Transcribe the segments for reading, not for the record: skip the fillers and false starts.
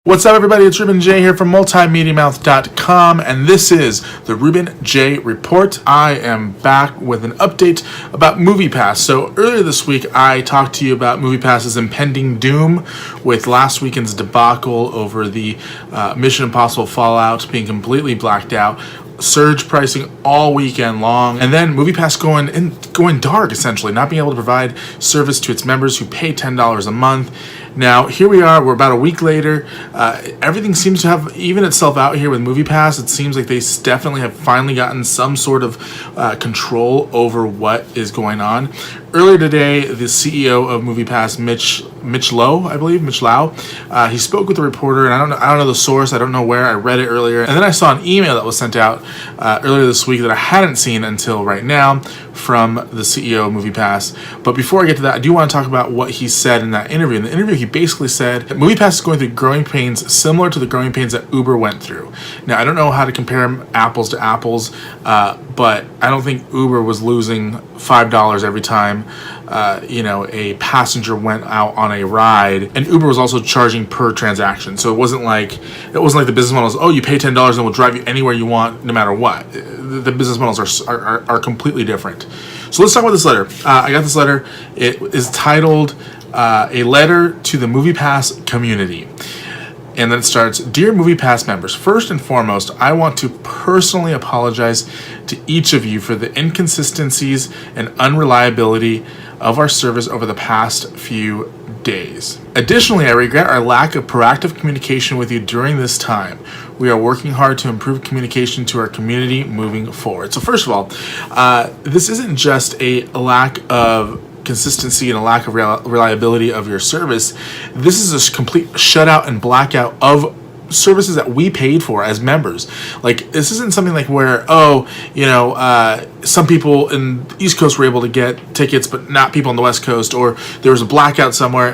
What's up, everybody? It's Ruben Jay here from MultiMediaMouth.com, and this is the Ruben Jay Report. I am back with an update about Moviepass. So earlier this week, I talked to you about Moviepass's impending doom with last weekend's debacle over the Mission Impossible Fallout being completely blacked out, surge pricing all weekend long, and then Moviepass going dark, essentially, not being able to provide service to its members who pay $10 a month. Now, here we are, we're about a week later. Everything seems to have even itself out here with Moviepass. It seems like they definitely have finally gotten some sort of control over what is going on. Earlier today, the CEO of Moviepass, Mitch Lowe, I believe, Mitch Lowe, he spoke with a reporter, and I don't know the source, I don't know where, I read it earlier, and then I saw an email that was sent out earlier this week that I hadn't seen until right now from the CEO of Moviepass. But before I get to that, I do want to talk about what he said in that interview. In the interview, he basically said that Moviepass is going through growing pains similar to the growing pains that Uber went through. Now, I don't know how to compare apples to apples, but I don't think Uber was losing $5 every time a passenger went out on a ride, and Uber was also charging per transaction. So it wasn't like the business model is, oh, you pay $10 and we'll drive you anywhere you want no matter what. The business models are completely different. So let's talk about this letter. I got this letter. It is titled A Letter to the Moviepass Community. And then it starts, Dear Moviepass members, first and foremost, I want to personally apologize to each of you for the inconsistencies and unreliability of our service over the past few days. Additionally, I regret our lack of proactive communication with you during this time. We are working hard to improve communication to our community moving forward. So first of all, this isn't just a lack of consistency and a lack of reliability of your service. This is a complete shutout and blackout of services that we paid for as members. Like, this isn't something like where, some people in the East Coast were able to get tickets, but not people on the West Coast, or there was a blackout somewhere.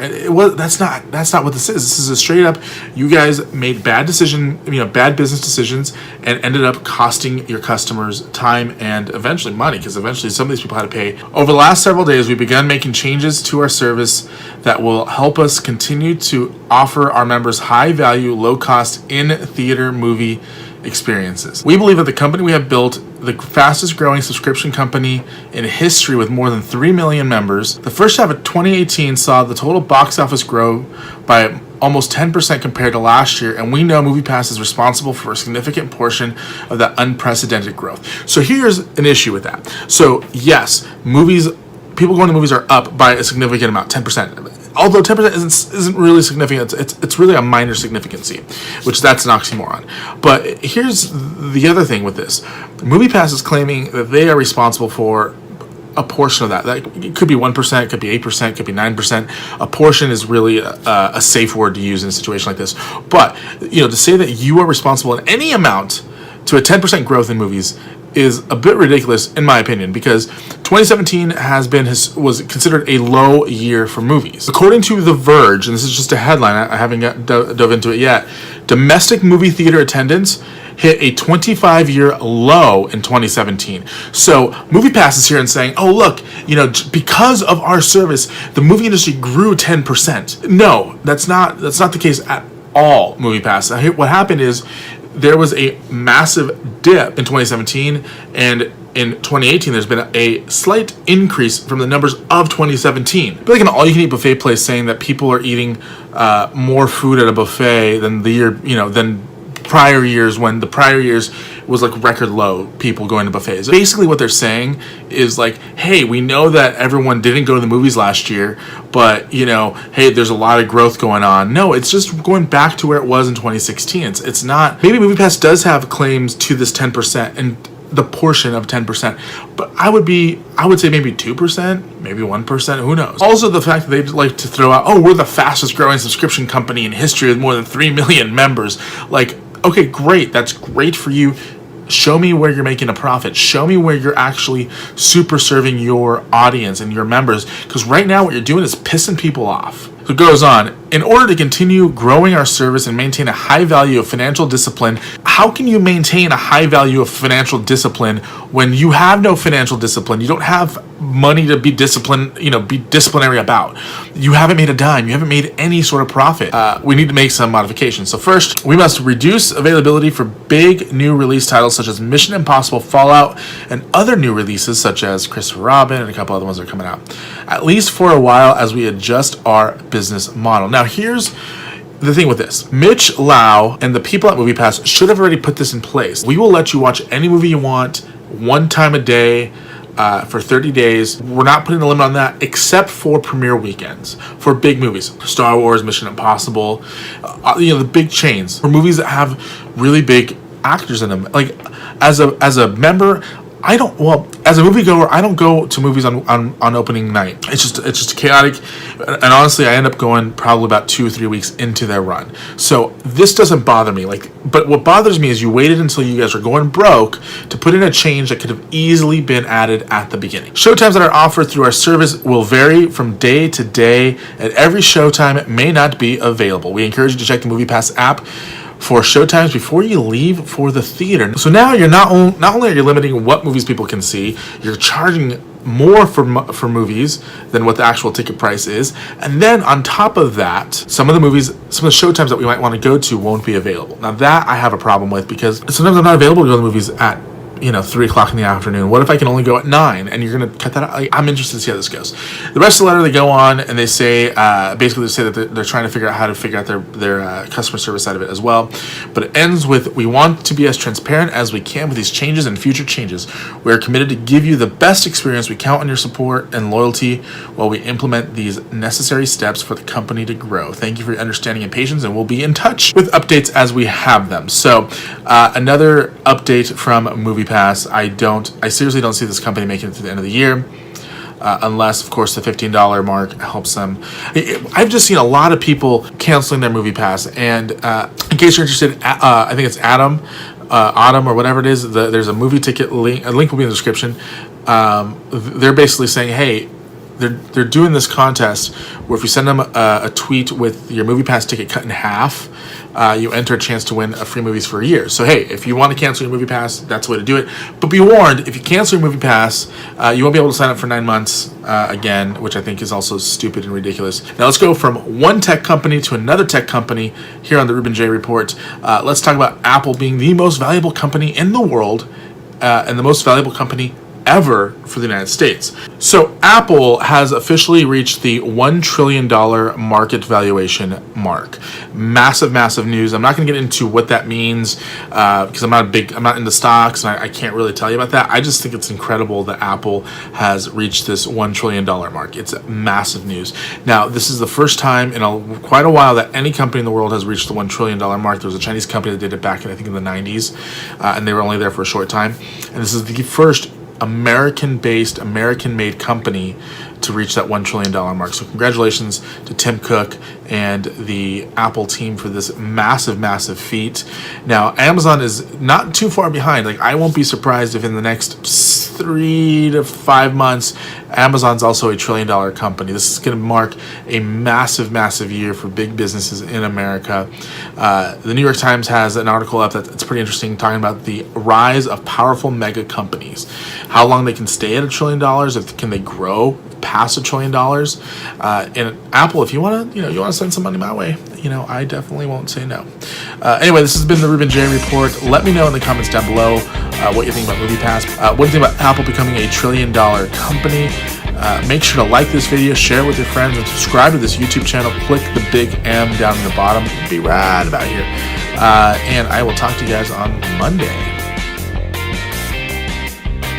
That's not what this is. This is a straight up, you guys made bad business decisions and ended up costing your customers time and eventually money, because eventually some of these people had to pay. Over the last several days, we've begun making changes to our service that will help us continue to offer our members high value, low cost in-theater movie experiences. We believe that the company we have built, the fastest growing subscription company in history with more than 3 million members. The first half of 2018 saw the total box office grow by almost 10% compared to last year, and we know Moviepass is responsible for a significant portion of that unprecedented growth. So here's an issue with that. So yes, people going to movies are up by a significant amount, 10%. Although 10% isn't really significant, it's really a minor significancy, which that's an oxymoron. But here's the other thing with this. Moviepass is claiming that they are responsible for a portion of that. It could be 1%, it could be 8%, it could be 9%. A portion is really a safe word to use in a situation like this. But, to say that you are responsible in any amount to a 10% growth in movies is a bit ridiculous, in my opinion, because 2017 was considered a low year for movies. According to The Verge, and this is just a headline, I haven't dove into it yet, domestic movie theater attendance hit a 25-year low in 2017. So Moviepass is here and saying, oh, look, because of our service, the movie industry grew 10%. No, that's not the case at all, Moviepass. What happened is, there was a massive dip in 2017, and in 2018 there's been a slight increase from the numbers of 2017. I feel like an all-you-can-eat buffet place saying that people are eating more food at a buffet than than prior years, when the prior years was like record low people going to buffets. Basically what they're saying is like, hey, we know that everyone didn't go to the movies last year, but hey, there's a lot of growth going on. No, it's just going back to where it was in 2016. It's not, maybe Moviepass does have claims to this 10% and the portion of 10%, but I would say maybe 2%, maybe 1%, who knows. Also, the fact that they'd like to throw out, oh, we're the fastest growing subscription company in history with more than 3 million members. Like, okay, great. That's great for you. Show me where you're making a profit. Show me where you're actually super serving your audience and your members. Because right now what you're doing is pissing people off. So it goes on. in order to continue growing our service and maintain a high value of financial discipline, how can you maintain a high value of financial discipline when you have no financial discipline? You don't have money to be disciplined, be disciplinary about. You haven't made a dime. You haven't made any sort of profit. We need to make some modifications. So first, we must reduce availability for big new release titles such as Mission Impossible, Fallout, and other new releases such as Christopher Robin and a couple other ones that are coming out, at least for a while as we adjust our business model. Now, here's the thing with this. Mitch Lowe and the people at Moviepass should have already put this in place. We will let you watch any movie you want, one time a day, for 30 days. We're not putting a limit on that except for premiere weekends for big movies. Star Wars, Mission Impossible, the big chains. For movies that have really big actors in them. Like, as a member, as a moviegoer, I don't go to movies on opening night. It's just chaotic, and honestly, I end up going probably about 2 or 3 weeks into their run. So this doesn't bother me. But what bothers me is you waited until you guys are going broke to put in a change that could have easily been added at the beginning. Showtimes that are offered through our service will vary from day to day, and every showtime may not be available. We encourage you to check the Moviepass app for showtimes before you leave for the theater. So now you're not only are you limiting what movies people can see, you're charging more for movies than what the actual ticket price is, and then on top of that, some of the showtimes that we might want to go to won't be available. Now that I have a problem with, because sometimes I'm not available to go to the movies at 3 o'clock in the afternoon. What if I can only go at 9 and you're going to cut that out? I'm interested to see how this goes. The rest of the letter, they go on and they say, basically they say that they're trying to figure out how to figure out their customer service side of it as well. But it ends with, we want to be as transparent as we can with these changes and future changes. We are committed to give you the best experience. We count on your support and loyalty while we implement these necessary steps for the company to grow. Thank you for your understanding and patience, and we'll be in touch with updates as we have them. So another update from Moviepass. I seriously don't see this company making it to the end of the year, unless, of course, the $15 mark helps them. I've just seen a lot of people canceling their Moviepass, and in case you're interested, I think it's Autumn or whatever it is. There's a movie ticket link. A link will be in the description. They're basically saying, hey, they're doing this contest where if you send them a tweet with your Moviepass ticket cut in half, you enter a chance to win free movies for a year. So hey, if you want to cancel your Moviepass, that's the way to do it. But be warned, if you cancel your Moviepass, you won't be able to sign up for 9 months again, which I think is also stupid and ridiculous. Now let's go from one tech company to another tech company here on the Ruben Jay Report. Let's talk about Apple being the most valuable company in the world and the most valuable company ever for the United States. So Apple has officially reached the $1 trillion market valuation mark. Massive news. I'm not going to get into what that means because I'm not into stocks, and I can't really tell you about that. I just think it's incredible that Apple has reached this $1 trillion mark. It's massive news. Now, this is the first time in quite a while that any company in the world has reached the $1 trillion mark. There was a Chinese company that did it back in, I think, in the 90s, and they were only there for a short time. And this is the first American-based, American-made company to reach that $1 trillion mark. So congratulations to Tim Cook and the Apple team for this massive feat. Now, Amazon is not too far behind. I won't be surprised if in the next 3 to 5 months, Amazon's also a $1 trillion company. This is going to mark a massive year for big businesses in America. The New York Times has an article up that's pretty interesting, talking about the rise of powerful mega companies, how long they can stay at $1 trillion, can they grow past $1 trillion. And Apple, if you want to send some money my way, I definitely won't say no. Anyway, this has been the Ruben Jay Report. Let me know in the comments down below what you think about Moviepass. What do you think about Apple becoming a $1 trillion company? Make sure to like this video, share it with your friends, and subscribe to this YouTube channel. Click the big M down in the bottom. Be right about here. And I will talk to you guys on Monday.